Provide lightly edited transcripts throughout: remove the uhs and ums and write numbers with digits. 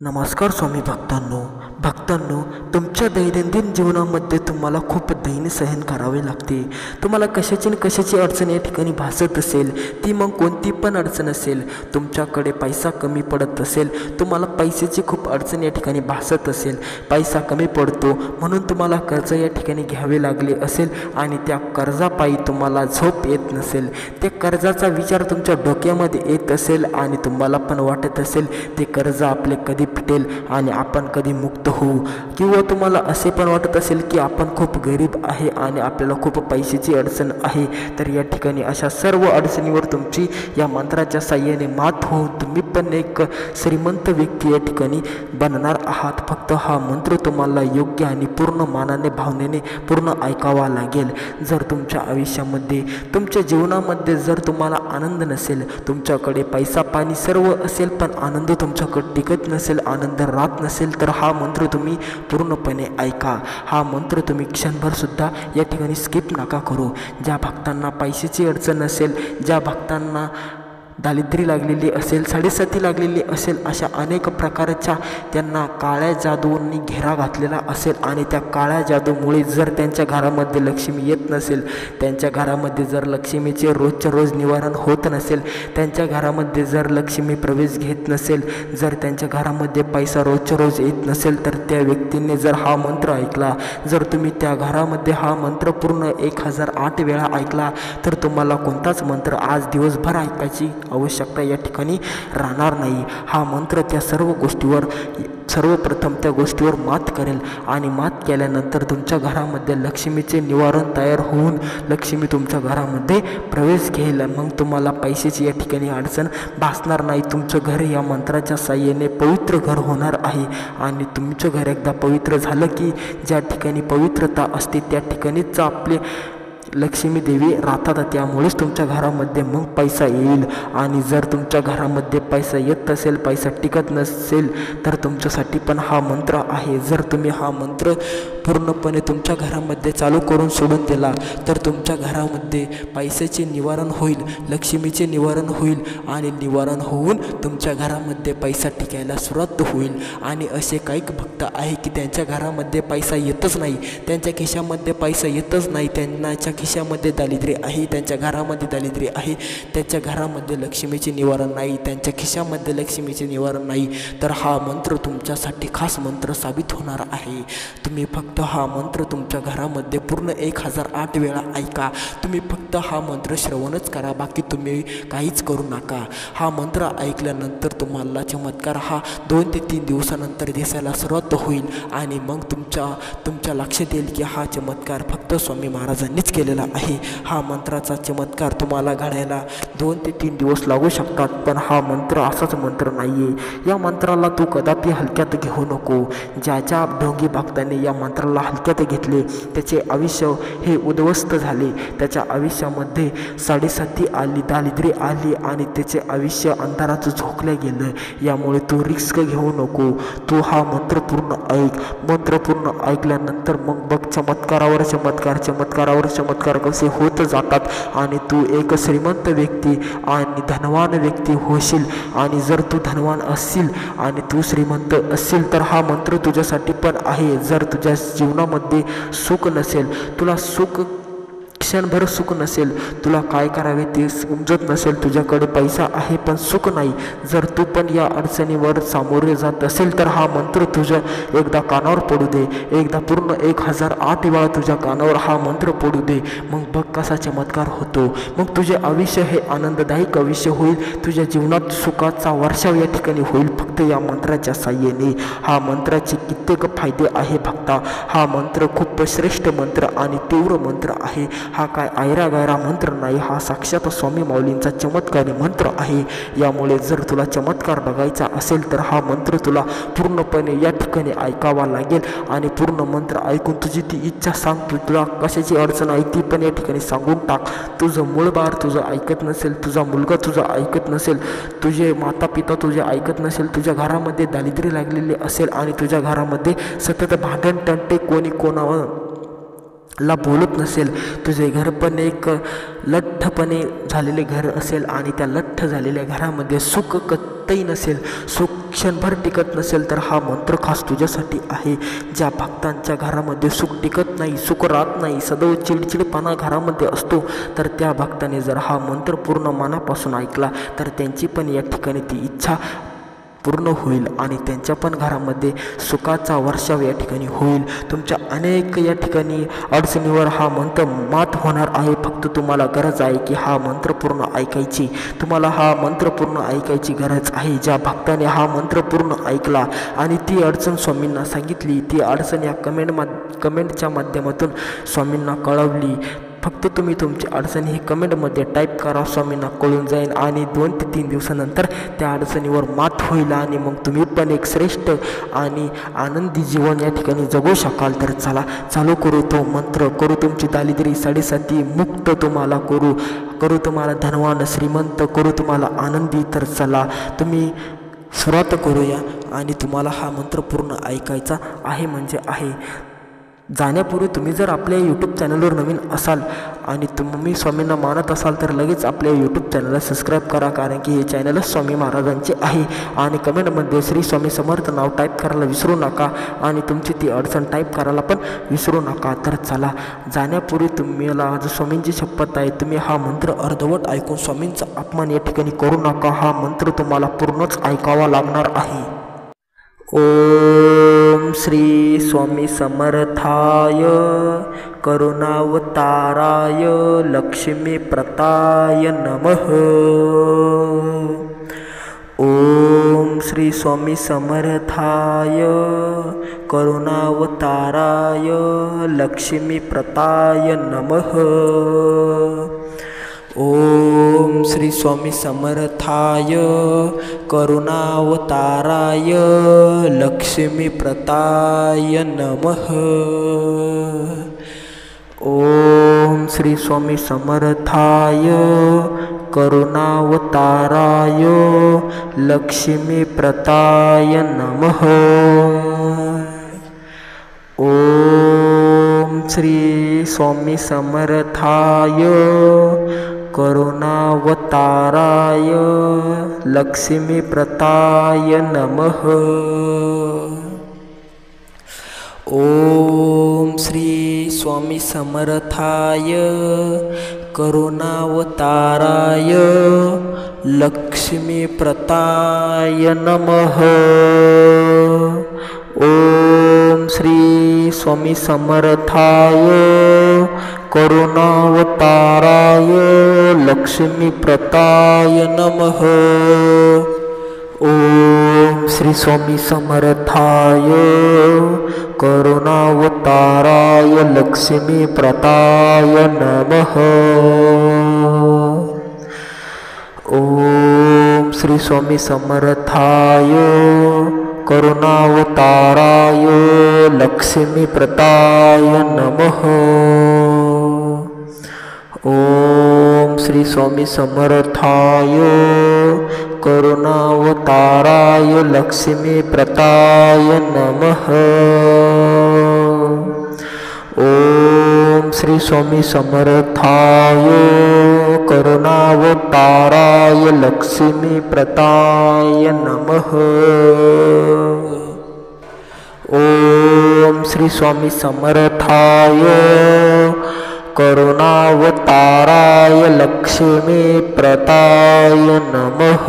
नमस्कार स्वामी भक्तांनो, तुमच्या दैनंदिन जीवनामध्ये तुम्हाला खूप दैन्य सहन करावे लागते। तुम्हाला कशाची अडचण या ठिकाणी भासत असेल, ती मग कोणती पण अडचण असेल, तुमच्याकडे पैसा कमी पडत असेल, तुम्हाला पैशाची खूप अडचण या ठिकाणी भासत असेल, पैसा कमी पडतो म्हणून तुम्हाला कर्ज या ठिकाणी घ्यावे लागले असेल आणि त्या कर्जापायी तुम्हाला झोप येत नसेल, त्या कर्जाचा विचार तुमच्या डोक्यामध्ये येत असेल आणि तुम्हाला पण वाटत असेल ते कर्ज आपले कधी फिटेल आणि आपण कधी मुक्त होऊ, किंवा तुम्हाला असे पण वाटत असेल की आपण खूप गरीब आहे आणि आपल्याला खूप पैशाची अडचण आहे। तर या ठिकाणी अशा सर्व अडचणीवर तुमची या मंत्राच्या साहाय्याने मात होऊन तुम्ही पण एक श्रीमंत व्यक्ती या ठिकाणी बनणार आहात। फक्त हा मंत्र तुम्हाला योग्य आणि पूर्ण मानाने भावनेने पूर्ण ऐकावा लागेल। जर तुमच्या आयुष्यामध्ये तुमच्या जीवनामध्ये जर तुम्हाला आनंद नसेल, तुमच्याकडे पैसा पाणी सर्व असेल पण आनंद तुमच्याकडे टिकत नसेल, आनंद राहत नसेल, तर हा मंत्र तुम्ही पूर्णपणे ऐका। हा मंत्र तुम्ही क्षणभर सुद्धा या ठिकाणी स्किप नका करू। ज्या भक्तांना पैशाची अडचण असेल, ज्या भक्तांना दारिद्र्य लागलेली असेल, साडेसाती लागलेली असेल, अशा अनेक प्रकारच्या त्यांना काळ्या जादूंनी घेरा घातलेला असेल आणि त्या काळ्या जादूमुळे जर त्यांच्या घरामध्ये लक्ष्मी येत नसेल, त्यांच्या घरामध्ये जर लक्ष्मीचे रोजच्या रोज निवारण होत नसेल, त्यांच्या घरामध्ये जर लक्ष्मी प्रवेश घेत नसेल, जर त्यांच्या घरामध्ये पैसा रोजच्या रोज येत नसेल, तर त्या व्यक्तीने जर हा मंत्र ऐकला, जर तुम्ही त्या घरामध्ये हा मंत्र पूर्ण 1008 वेळा ऐकला, तर तुम्हाला कोणताच मंत्र आज दिवसभर ऐकायची आवश्यकता या ठिकाणी राहणार नाही। हा मंत्र त्या सर्वप्रथम त्या गोष्टीवर मात करेल आणि मात केल्यानंतर तुमच्या घरामध्ये लक्ष्मीचे निवारण तयार होऊन लक्ष्मी तुमच्या घरामध्ये प्रवेश घेईल। मग तुम्हाला पैशाची या ठिकाणी अडचण भासणार नाही। तुमचं घर या मंत्राच्या साहाय्याने पवित्र घर होणार आहे आणि तुमचं घर एकदा पवित्र झालं की ज्या ठिकाणी पवित्रता असते त्या ठिकाणीच आपले लक्ष्मी देवी राहतात, त्यामुळेच तुमच्या घरामध्ये मग पैसा येईल। आणि जर तुमच्या घरामध्ये पैसा येत असेल, पैसा टिकत नसेल, तर तुमच्यासाठी पण हा मंत्र आहे। जर तुम्ही हा मंत्र पूर्णपणे तुमच्या घरामध्ये चालू करून सोडून दिला, तर तुमच्या घरामध्ये पैशाचे निवारण होईल, लक्ष्मीचे निवारण होईल आणि निवारण होऊन तुमच्या घरामध्ये पैसा टिकायला सुरुवात होईल। आणि असे काही भक्त आहे की त्यांच्या घरामध्ये पैसा येतच नाही, त्यांच्या खिशामध्ये पैसा येतच नाही, त्यांच्या खिशामध्ये दारिद्र्य आहे, त्यांच्या घरामध्ये दारिद्र्य आहे, त्यांच्या घरामध्ये लक्ष्मीचे निवारण नाही, त्यांच्या खिशामध्ये लक्ष्मीचे निवारण नाही, तर हा मंत्र तुमच्यासाठी खास मंत्र साबित होणार आहे। तुम्ही फक्त हा मंत्र तुमच्या घरामध्ये पूर्ण 1008 वेळा ऐका। तुम्ही फक्त हा मंत्र श्रवणच करा, बाकी तुम्ही काहीच करू नका। हा मंत्र ऐकल्यानंतर तुम्हाला चमत्कार हा 2 ते 3 दिवसानंतर दिसायला सुरुवात होईल आणि मग तुमच्या लक्षात येईल की हा चमत्कार फक्त स्वामी महाराजांनीच केलेला आहे। हा मंत्राचा चमत्कार तुम्हाला घडायला 2 ते 3 दिवस लागू शकतात, पण हा मंत्र असाच मंत्र नाही आहे। या मंत्राला तू कदापि हलक्यात घेऊ नको। ज्याच्या ढोंगी भक्तांनी या मंत्राला हलक्यात घेतले त्याचे आयुष्य हे उद्ध्वस्त झाले, त्याच्या आयुष्यामध्ये साडेसाती आली, दारिद्र्य आली आणि त्याचे आयुष्य अंधारात झोकले गेलं। यामुळे तू रिस्क घेऊ नको, तू हा मंत्र पूर्ण ऐक। मंत्र पूर्ण ऐकल्यानंतर मग बघ चमत्कारावर चमत्कार कसे होत जातात आणि तू एक श्रीमंत व्यक्ती आणि धनवान व्यक्ती होशील। आणि जर तू धनवान असशील आणि तू श्रीमंत असशील, तर हा मंत्र तुझ्यासाठी पण आहे। जर तुझ्या जीवनामध्ये सुख नसेल, तुला क्षणभर सुख नसेल, तुला काय करावे ते समजत नसेल, तुझ्याकडे पैसा आहे पण सुख नाही, जर तू पण या अडचणीवर सामोरे जात असेल, तर हा मंत्र तुझ्या एकदा कानावर पडू दे, एकदा पूर्ण 1008 वेळा तुझ्या कानावर हा मंत्र पडू दे। मग बघ कसा चमत्कार होतो। मग तुझे आयुष्य हे आनंददायक आयुष्य होईल, तुझ्या जीवनात सुखाचा वर्षाव या ठिकाणी होईल फक्त या मंत्राच्या साहाय्याने। हा मंत्राचे कित्येक फायदे आहे भक्ता। हा मंत्र खूप श्रेष्ठ मंत्र आणि तीव्र मंत्र आहे। हा काय आयरा गायरा मंत्र नाही, हा साक्षात स्वामी माऊलींचा चमत्कारी मंत्र आहे। यामुळे जर तुला चमत्कार बघायचा असेल, तर हा मंत्र तुला पूर्णपणे या ठिकाणी ऐकावा लागेल आणि पूर्ण मंत्र ऐकून तुझी ती इच्छा सांग। तुला कशाची अडचण आहे ती पण या ठिकाणी सांगून टाक। तुझं मूळबाळ तुझं ऐकत नसेल, तुझा मुलगा तुझा ऐकत नसेल, तुझे माता पिता तुझे ऐकत नसेल, तुझ्या घरामध्ये दारिद्र्य लागलेले असेल आणि तुझ्या घरामध्ये सतत भांडण तंटे कोणी कोणावर ला बोलत नसेल, तुझे घर पण एक लठ्ठपणे झालेले घर असेल आणि त्या लठ्ठ झालेल्या घरामध्ये सुख कत्तही नसेल, सुख क्षणभर टिकत नसेल तर हा मंत्र खास तुझ्यासाठी आहे. ज्या भक्तांच्या घरामध्ये सुख टिकत नाही, सुख राहत नाही, सदैव चिडचिडपणा घरामध्ये असतो, तर त्या भक्ताने जर हा मंत्र पूर्ण मनापासून ऐकला तर त्यांची पण या ठिकाणी ती इच्छा पूर्ण होईल आणि त्यांच्या पण घरामध्ये सुखाचा वर्षाव या ठिकाणी होईल. तुमच्या अनेक या ठिकाणी अडचणीवर हा मंत्र मात होणार आहे. फक्त तुम्हाला गरज आहे की हा मंत्र पूर्ण ऐकायची. तुम्हाला हा मंत्र पूर्ण ऐकायची गरज आहे. ज्या भक्ताने हा मंत्र पूर्ण ऐकला आणि ती अडचण स्वामींना सांगितली, ती अडचण या कमेंटच्या माध्यमातून स्वामींना कळवली, फक्त तुम्ही तुमची अडचण ही कमेंटमध्ये टाईप करा, स्वामींना कळून जाईल आणि 2 ते 3 दिवसानंतर त्या अडचणीवर मात होईल आणि मग तुम्ही पण एक श्रेष्ठ आणि आनंदी जीवन या ठिकाणी जगू शकाल. तर चला चालू करू तो मंत्र, करू तुमची दारिद्र्य साडेसाती मुक्त, तुम्हाला करू तुम्हाला धनवान श्रीमंत, करू तुम्हाला आनंदी. तर चला तुम्ही सुरुवात करूया आणि तुम्हाला हा मंत्र पूर्ण ऐकायचा आहे म्हणजे आहे. जाण्यापूर्वी तुम्ही जर आपल्या यूट्यूब चॅनलवर नवीन असाल आणि तुम्ही स्वामींना मानत असाल तर लगेच आपल्या यूट्यूब चॅनलला सबस्क्राईब करा, कारण की हे चॅनलच स्वामी महाराजांचे आहे. आणि कमेंटमध्ये श्री स्वामी समर्थ नाव टाईप करायला विसरू नका आणि तुमची ती अडचण टाईप करायला पण विसरू नका. तर चला जाण्यापूर्वी तुम्हाला आज स्वामींची शपथ आहे, तुम्ही हा मंत्र अर्धवट ऐकून स्वामींचा अपमान या ठिकाणी करू नका. हा मंत्र तुम्हाला पूर्णच ऐकावा लागणार आहे. ओम श्री स्वामी समर्थाय करुणावताराय लक्ष्मी प्रताय नमः. ओम श्री स्वामी समर्थाय करुणावताराय लक्ष्मी प्रताय नमः. ओम श्री स्वामी समर्थाय करुणावताराय लक्ष्मी प्रताय नमः. ओम श्री स्वामी समर्थाय करुणावताराय लक्ष्मी प्रताय नमः. ओम श्री स्वामी समर्थाय करुणावताराय लक्ष्मी प्रताय नमः. ओम श्री स्वामी समर्थाय करुणावताराय लक्ष्मी प्रताय नमः. ओम श्री स्वामी समर्थाय करुणावताराय लक्ष्मी प्रताय नमः. ओम श्री स्वामी समर्थाय करुणावताराय लक्ष्मी प्रताय नमः. ओम श्री स्वामी समर्थाय करुणावताराय लक्ष्मी प्रताय नमः. ओम श्री स्वामी समर्थाय करुणावताराय लक्ष्मी प्रताय नमः. ओम श्री स्वामी समर्थाय करुणावताराय लक्ष्मी प्रताय नमः. ओम श्री स्वामी समर्थाय करुणावताराय लक्ष्मी प्रताय नमः.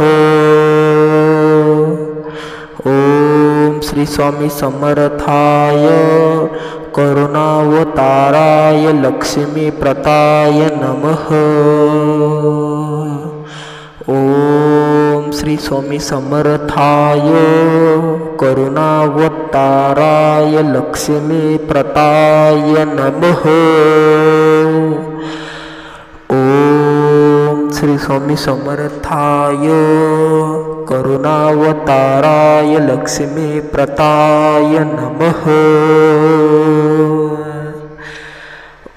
ओम श्री स्वामी समर्थाय करुणावताराय लक्ष्मी प्रताय नमः. ओम श्री स्वामी समर्थाय करुणावताराय लक्ष्मी प्रताय नमः. ओम श्री स्वामी समर्थाय करुणावताराय लक्ष्मी प्रताय नमः.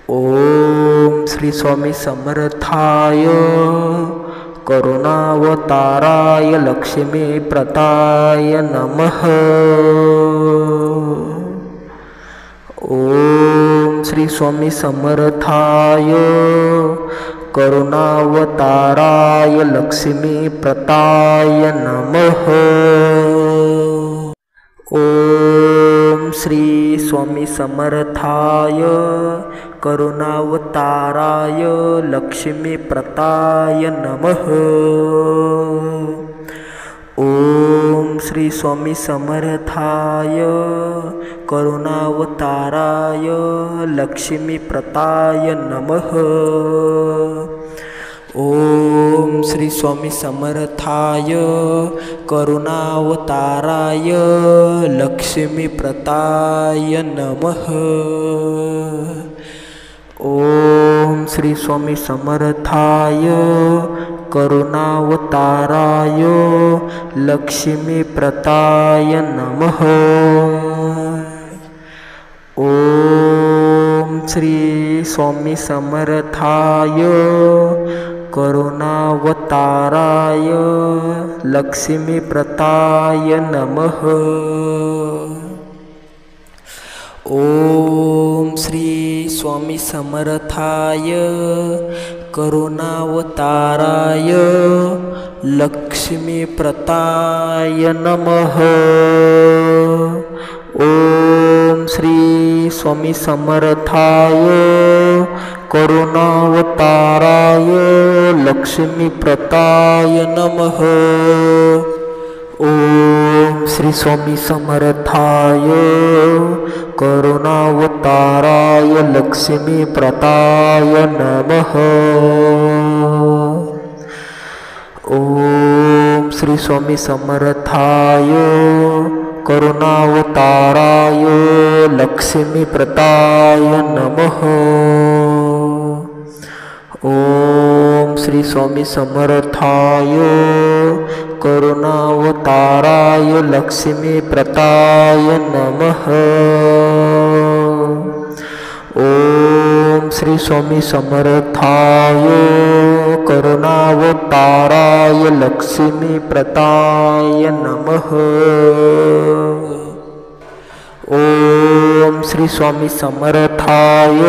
ओम श्री स्वामी समर्थाय करुणावताराय लक्ष्मी प्रताय नमः. ओम श्री स्वामी समर्थाय करुणावताराय लक्ष्मी प्रताय नमः. ओम श्री स्वामी समर्थाय करुणावताराय लक्ष्मीप्रदाय नमः। ओम श्री स्वामी समर्थाय करुणावताराय लक्ष्मीप्रदाय नमः। ओम श्री स्वामी समर्थाय करुणावताराय लक्ष्मीप्रदाय नमः। ओम श्री स्वामी समर्थाय करुणावताराय लक्ष्मीप्रदाय नमः। ओम श्री स्वामी समर्थाय करुणावताराय लक्ष्मीप्रदाय नमः। ओम श्री स्वामी समर्थाय करुणावताराय लक्ष्मीप्रदाय नमः। ओम श्री स्वामी समर्थाय करुणावताराय लक्ष्मीप्रदाय नमः। ओम श्री स्वामी समर्थाय करुणावताराय लक्ष्मीप्रदाय नमः। ओम श्री स्वामी समर्थाय करुणावताराय लक्ष्मीप्रदाय नमः। ओम श्री स्वामी समर्थाय करुणावताराय लक्ष्मीप्रदाय नमः। ओम श्री स्वामी समर्थाय करुणावताराय लक्ष्मीप्रदाय नमः। ओम श्री स्वामी समर्थाय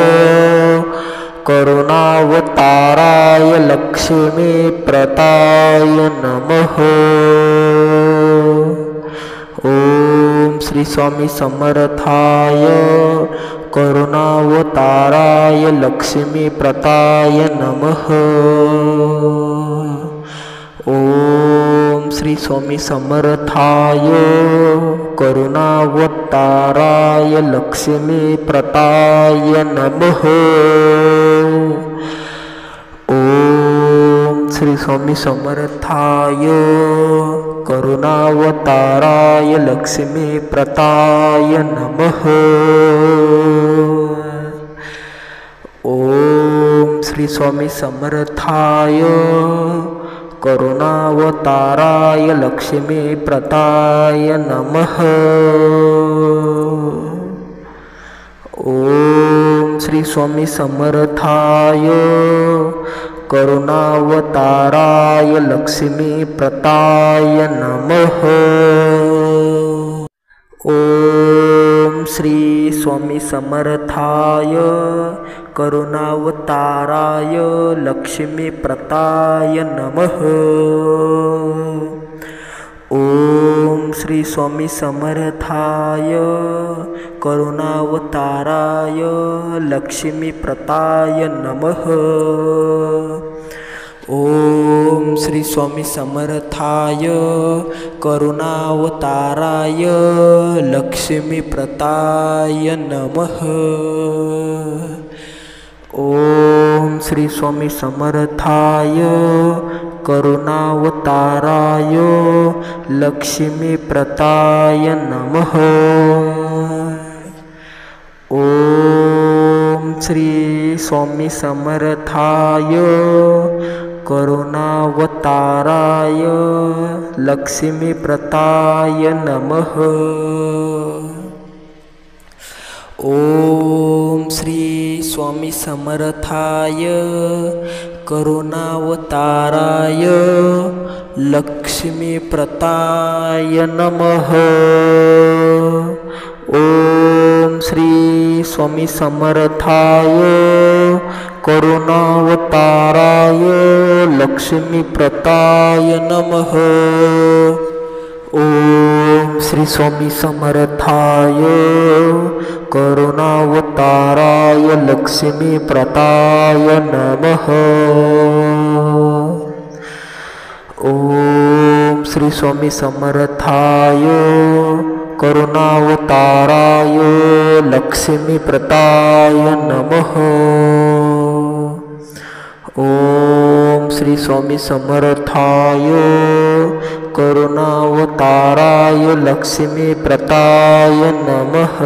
करुणावताराय लक्ष्मीप्रदाय नमः। ओम श्री स्वामी समर्थाय करुणावताराय लक्ष्मीप्रदाय नमः। ओम श्री स्वामी समर्थाय करुणावताराय लक्ष्मीप्रदाय नमः। ओम श्री स्वामी समर्थाय करुणावताराय लक्ष्मीप्रदाय नमः। ओम श्री स्वामी समर्थाय करुणावताराय लक्ष्मीप्रदाय नमः। ओम श्री स्वामी समर्थाय करुणावताराय लक्ष्मीप्रदाय नमः। ओम श्री स्वामी समर्थाय करुणावताराय लक्ष्मीप्रदाय नमः। ओम श्री स्वामी समर्थाय करुणावताराय लक्ष्मीप्रदाय नमः। ओम श्री स्वामी समर्थाय करुणावताराय लक्ष्मीप्रदाय नमः। ओम श्री स्वामी समर्थाय करुणावताराय लक्ष्मीप्रदाय नमः। ओम श्री स्वामी समर्थाय करुणावताराय लक्ष्मीप्रदाय नमः। ओम श्री स्वामी समर्थाय करुणावताराय लक्ष्मीप्रदाय नमः। ओम श्री स्वामी समर्थाय करुणावताराय लक्ष्मीप्रदाय नमः। ओम श्री स्वामी समर्थाय करुणावताराय लक्ष्मीप्रदाय नमः। ओम श्री स्वामी समर्थाय करुणावताराय लक्ष्मीप्रदाय नमः। ओम श्री स्वामी समर्थाय करुणावताराय लक्ष्मीप्रदाय नमः।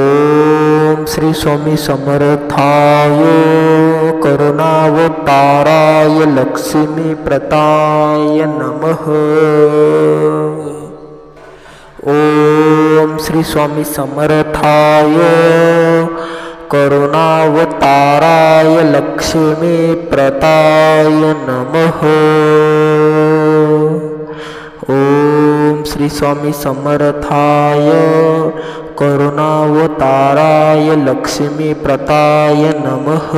ओम श्री स्वामी समर्थाय करुणावताराय लक्ष्मीप्रदाय नमः। ओम श्री स्वामी समर्थाय करुणावताराय लक्ष्मीप्रदाय नमः। ओम श्री स्वामी समर्थाय करुणावताराय लक्ष्मीप्रदाय नमः।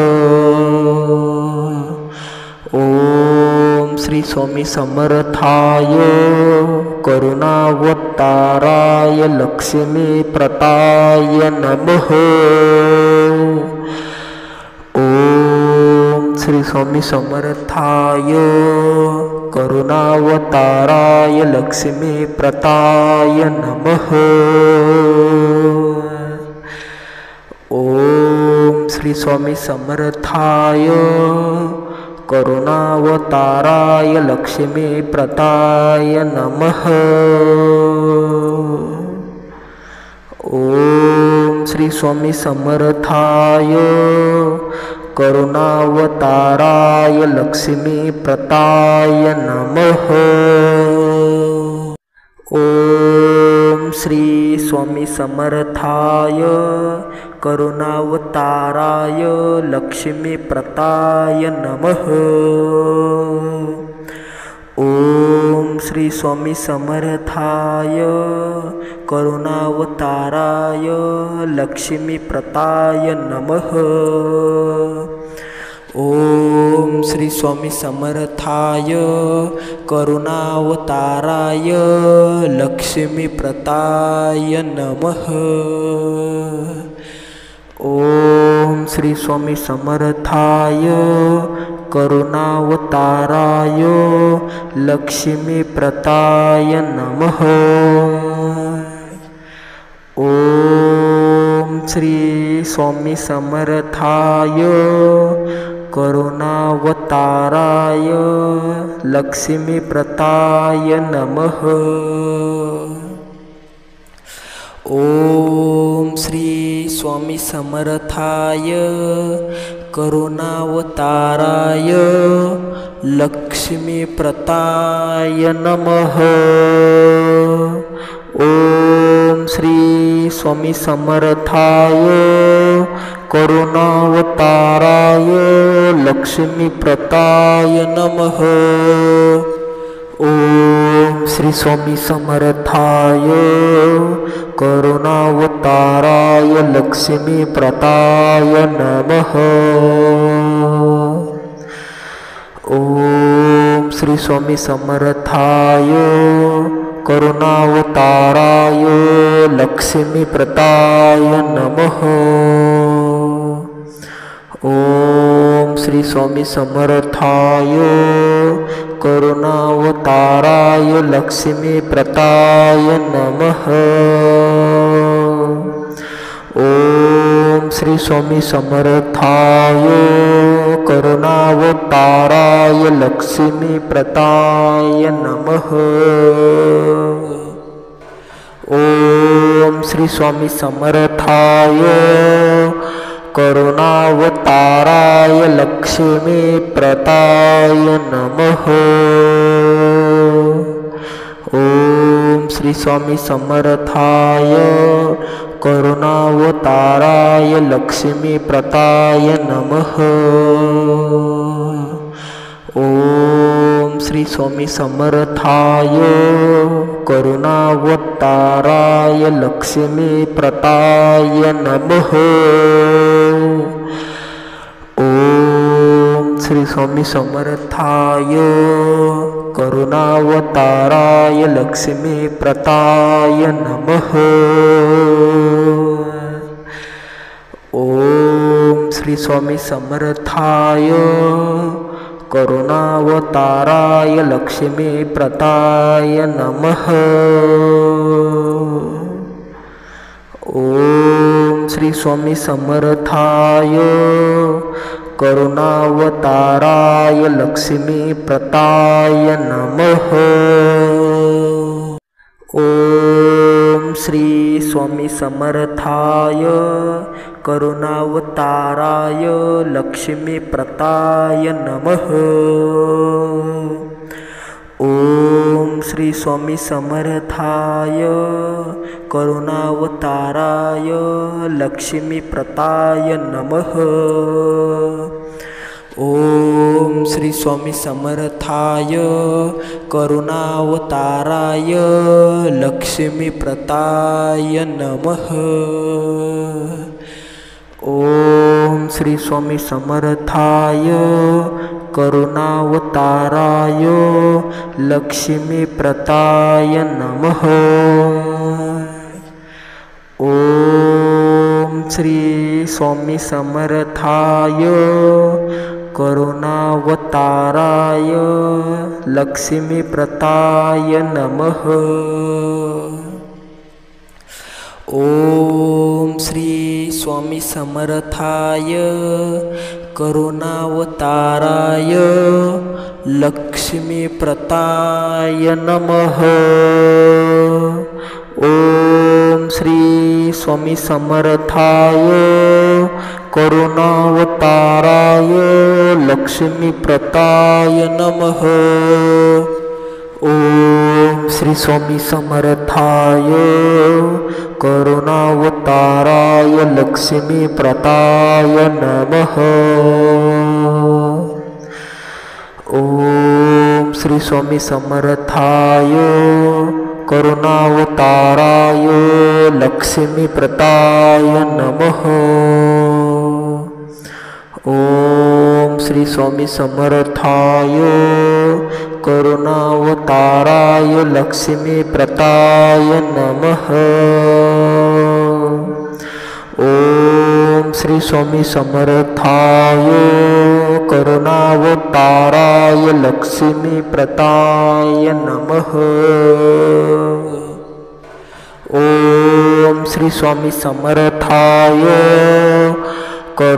ओम श्री स्वामी समर्थाय करुणावताराय लक्ष्मीप्रदाय नमः। ओम श्री स्वामी समर्थाय करुणावताराय लक्ष्मीप्रदाय नमः। ओम श्री स्वामी समर्थाय करुणावताराय लक्ष्मीप्रदाय नमः। ओम श्री स्वामी समर्थाय करुणावताराय लक्ष्मीप्रदाय नमः। ओम श्री स्वामी समर्थाय करुणावताराय लक्ष्मीप्रदाय नमः। ओम श्री स्वामी समर्थाय करुणावताराय लक्ष्मीप्रदाय नमः। ओम श्री स्वामी समर्थाय करुणावताराय लक्ष्मीप्रदाय नमः। ओम श्री स्वामी समर्थाय करुणावताराय लक्ष्मीप्रदाय नमः। ओम श्री स्वामी समर्थाय करुणावताराय लक्ष्मीप्रदाय नमः। ओम श्री स्वामी समर्थाय करुणावताराय लक्ष्मीप्रदाय नमः। ओम श्री स्वामी समर्थाय करुणावताराय लक्ष्मीप्रदाय नमः। ओम श्री स्वामी समर्थाय करुणावताराय लक्ष्मीप्रदाय नमः। ओम श्री स्वामी समर्थाय करुणावताराय लक्ष्मीप्रदाय नमः। ओम श्री स्वामी समर्थाय करुणावताराय लक्ष्मीप्रदाय नमः। ओम श्री स्वामी समर्थाय करुणावताराय लक्ष्मीप्रदाय नमः। ओम श्री स्वामी समर्थाय करुणावताराय लक्ष्मीप्रदाय नमः। ओम श्री स्वामी समर्थाय करुणावताराय लक्ष्मीप्रदाय नमः। ओम श्री स्वामी समर्थाय करुणावताराय लक्ष्मीप्रदाय नमः। ओम श्री स्वामी समर्थाय करुणावताराय लक्ष्मीप्रदाय नमः। ओम श्री स्वामी समर्थाय करुणावताराय लक्ष्मीप्रदाय नमः। ओम श्री स्वामी समर्थाय करुणावताराय लक्ष्मीप्रदाय नमः। ओम श्री स्वामी समर्थाय करुणावताराय लक्ष्मीप्रदाय नमः। ओम श्री स्वामी समर्थाय करुणावताराय लक्ष्मीप्रदाय नमः। ओम श्री स्वामी समर्थाय करुणावताराय लक्ष्मीप्रदाय नमः। ओम श्री स्वामी समर्थाय करुणावताराय लक्ष्मीप्रदाय नमः। ओम श्री स्वामी समर्थाय करुणावताराय लक्ष्मीप्रदाय नमः। ओम श्री स्वामी समर्थाय करुणावताराय लक्ष्मीप्रदाय नमः। ओम श्री स्वामी समर्थाय करुणावताराय लक्ष्मीप्रदाय नमः। ओम श्री स्वामी समर्थाय करुणावताराय लक्ष्मीप्रदाय नमः। ओम श्री स्वामी समर्थाय करुणावताराय लक्ष्मीप्रदाय नमः। ओम श्री स्वामी समर्थाय करुणावताराय लक्ष्मीप्रदाय नमः। ओम श्री स्वामी समर्थाय करुणावताराय लक्ष्मीप्रदाय नमः। ओम श्री स्वामी समर्थाय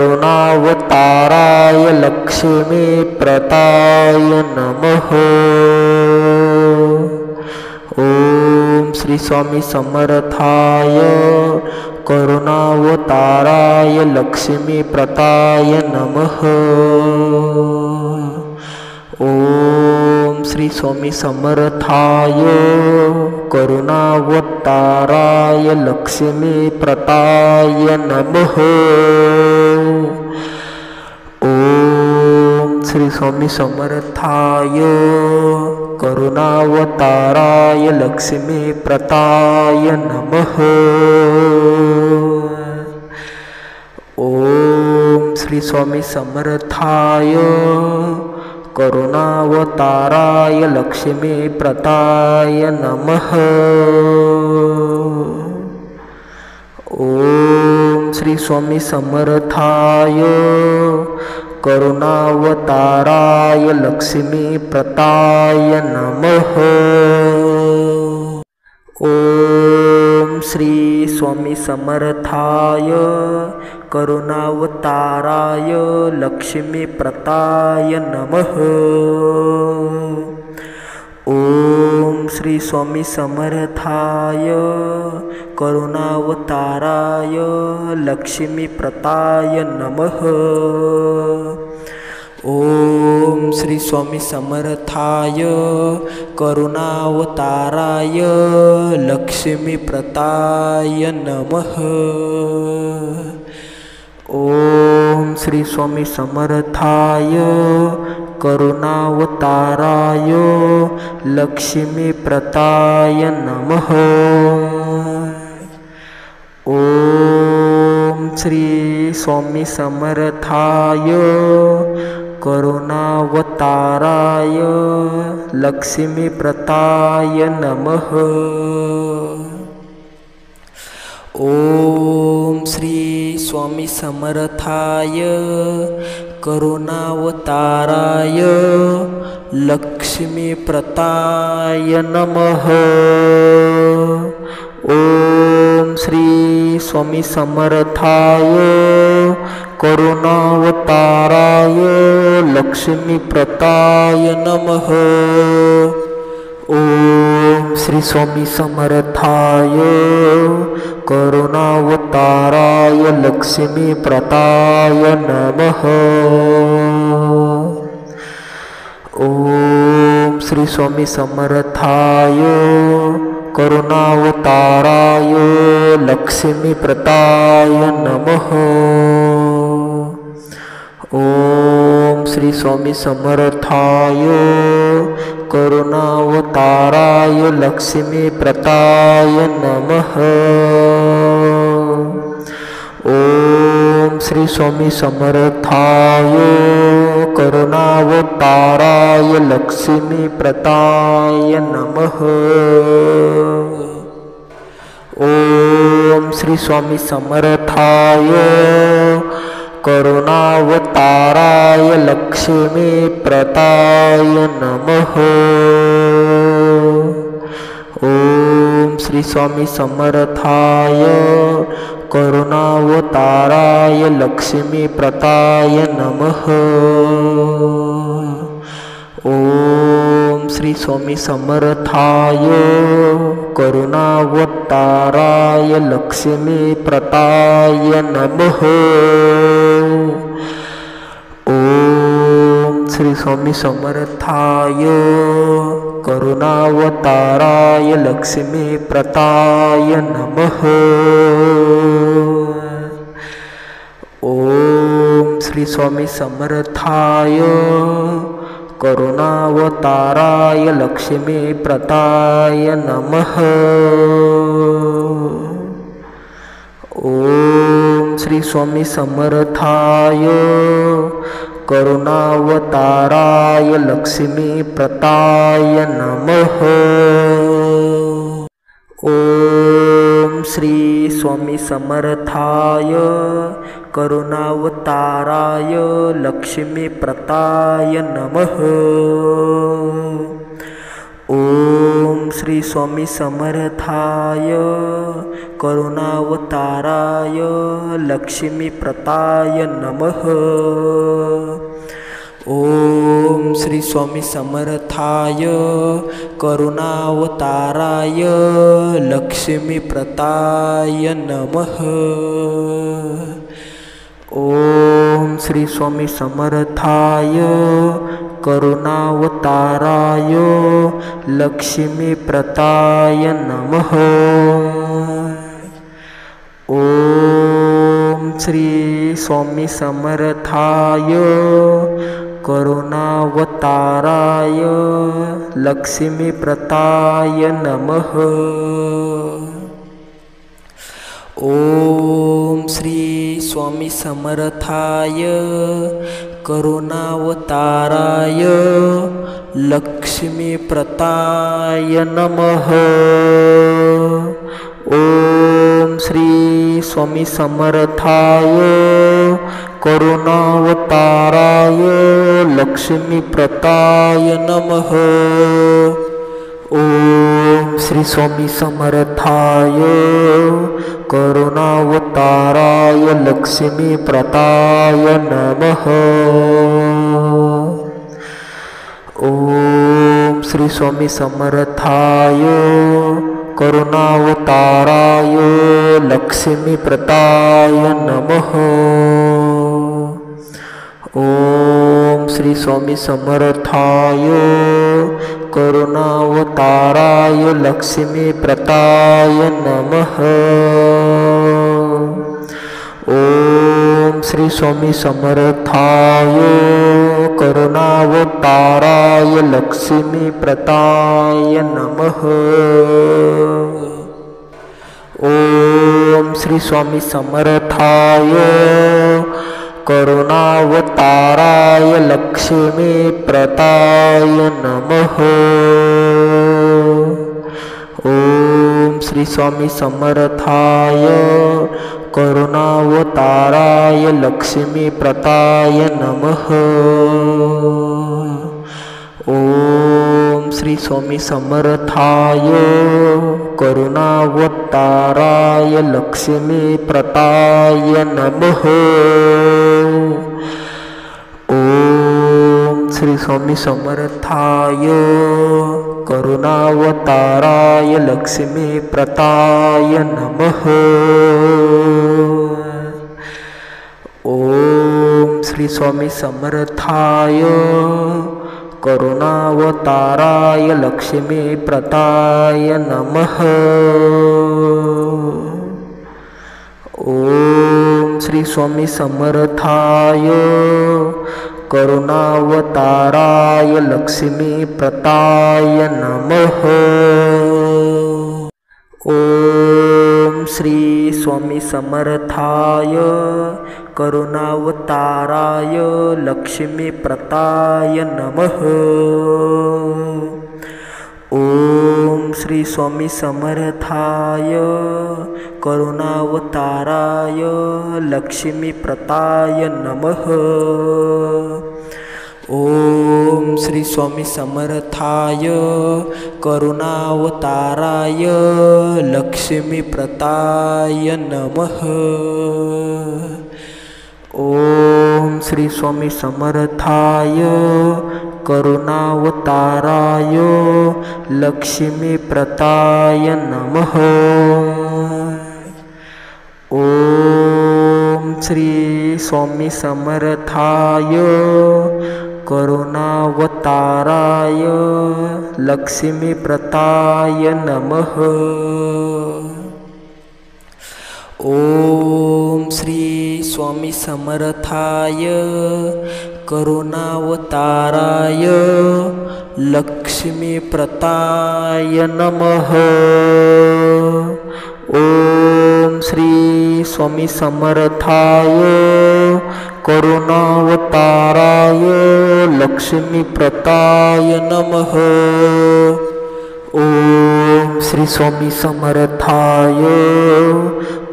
करुणावताराय लक्ष्मीप्रदाय नमः। ओम श्री स्वामी समर्थाय करुणावताराय लक्ष्मीप्रदाय नमः। ओम श्री स्वामी समर्थाय करुणावताराय लक्ष्मीप्रदाय नमः। ओम श्री स्वामी समर्थाय करुणावताराय लक्ष्मीप्रदाय नमः। ओम श्री स्वामी समर्थाय करुणावताराय लक्ष्मीप्रदाय नमः। ओम श्री स्वामी समर्थाय करुणावताराय लक्ष्मीप्रदाय नमः। ओम श्री स्वामी समर्थाय करुणावताराय लक्ष्मीप्रदाय नमः। ओम श्री स्वामी समर्थाय करुणावताराय लक्ष्मीप्रदाय नमः। ओम श्री स्वामी समर्थाय करुणावताराय लक्ष्मीप्रदाय नमः। ओम श्री स्वामी समर्थाय करुणावताराय लक्ष्मीप्रदाय नमः। ओम श्री स्वामी समर्थाय करुणावताराय लक्ष्मीप्रदाय नमः। ओम श्री स्वामी समर्थाय करुणावताराय लक्ष्मीप्रदाय नमः। ओम श्री स्वामी समर्थाय करुणावताराय लक्ष्मीप्रदाय नमः। ओम श्री स्वामी समर्थाय करुणावताराय लक्ष्मीप्रदाय नमः। ओम श्री स्वामी समर्थाय करुणावताराय लक्ष्मीप्रदाय नमः। ओम श्री स्वामी समर्थाय करुणावताराय लक्ष्मीप्रदाय नमः। ओम श्री स्वामी समर्थाय करुणावताराय लक्ष्मीप्रदाय नमः। ओम श्री स्वामी समर्थाय करुणावताराय लक्ष्मीप्रदाय नमः। ओम श्री स्वामी समर्थाय करुणावताराय लक्ष्मीप्रदाय नमः। ओम श्री स्वामी समर्थाय करुणावताराय लक्ष्मीप्रदाय नमः। ओम श्री स्वामी समर्थाय करुणावताराय लक्ष्मीप्रदाय नमः। ओम श्री स्वामी समर्थाय करुणावताराय लक्ष्मीप्रदाय नमः। ओम श्री स्वामी समर्थाय करुणावताराय लक्ष्मीप्रदाय नमः। ओम श्री स्वामी समर्थाय करुणावताराय लक्ष्मीप्रदाय नमः। ओम श्री स्वामी समर्थाय करुणावताराय लक्ष्मीप्रदाय नमः। ओम श्री स्वामी समर्थाय करुणावताराय लक्ष्मीप्रदाय नमः। ओम श्री स्वामी समर्थाय करुणावताराय लक्ष्मीप्रदाय नमः। ओम श्री स्वामी समर्थाय करुणावताराय लक्ष्मीप्रदाय नमः। ओम श्री स्वामी समर्थाय करुणावताराय लक्ष्मीप्रदाय नमः। ओम श्री स्वामी समर्थाय करुणावताराय लक्ष्मीप्रदाय नमः। ओम श्री स्वामी समर्थाय करुणावताराय लक्ष्मीप्रदाय नमः। ओम श्री स्वामी समर्थाय करुणावताराय लक्ष्मीप्रदाय नमः। ओम श्री स्वामी समर्थाय करुणावताराय लक्ष्मीप्रदाय नमः। ओम श्री स्वामी समर्थाय करुणावताराय लक्ष्मीप्रदाय नमः। ओम श्री स्वामी समर्थाय करुणावताराय लक्ष्मीप्रदाय नमः। ओम श्री स्वामी समर्थाय करुणावताराय लक्ष्मीप्रदाय नमः। ओम श्री स्वामी समर्थाय करुणावताराय लक्ष्मीप्रदाय नमः। ओम श्री स्वामी समर्थाय करुणावताराय लक्ष्मीप्रदाय नमः। ओम श्री स्वामी समर्थाय करुणावताराय लक्ष्मीप्रदाय नमः। ओम श्री स्वामी समर्थाय करुणावताराय लक्ष्मीप्रदाय नमः। ओम श्री स्वामी समर्थाय करुणावताराय लक्ष्मीप्रदाय नमः। ओम श्री स्वामी समर्थाय करुणावताराय लक्ष्मीप्रदाय नमः। ओम श्री स्वामी समर्थाय करुणावताराय लक्ष्मीप्रदाय नमः। ओम श्री स्वामी समर्थाय करुणावताराय लक्ष्मीप्रदाय नमः। ओम श्री स्वामी समर्थाय करुणावताराय लक्ष्मीप्रदाय नमः। ओम श्री स्वामी समर्थाय करुणावताराय लक्ष्मीप्रदाय नमः। ओम श्री स्वामी समर्थाय करुणावताराय लक्ष्मीप्रदाय नमः। ओम श्री स्वामी समर्थाय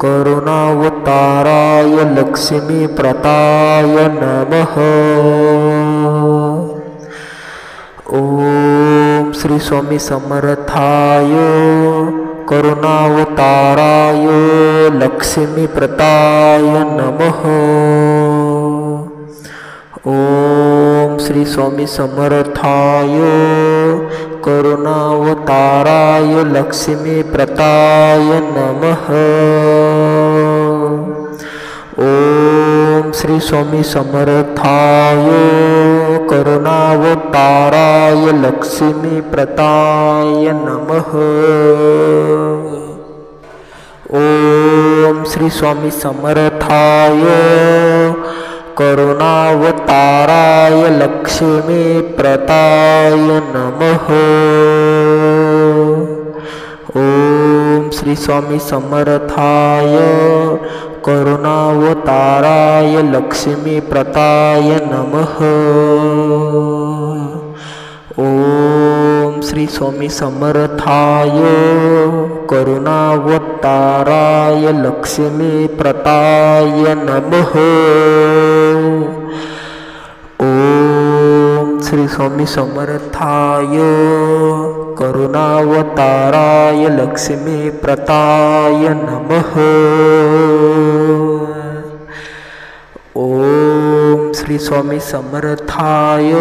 करुणावताराय लक्ष्मीप्रदाय नमः। ओम श्री स्वामी समर्थाय करुणावताराय लक्ष्मीप्रदाय नमः। ओम श्री स्वामी समर्थाय करुणावताराय लक्ष्मीप्रदाय नमः। ओम श्री स्वामी समर्थाय करुणावताराय लक्ष्मीप्रदाय नमः। ओम श्री स्वामी समर्थाय करुणावताराय लक्ष्मीप्रदाय नमः। ओम श्री स्वामी समर्थाय करुणावताराय लक्ष्मीप्रदाय नमः। ओम श्री स्वामी समर्थाय करुणावताराय लक्ष्मीप्रदाय नमः। ओम श्री स्वामी समर्थाय करुणावताराय लक्ष्मीप्रदाय नमः। ओम श्री स्वामी समर्थाय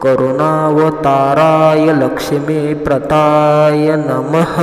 करुणावताराय लक्ष्मीप्रदाय नमः।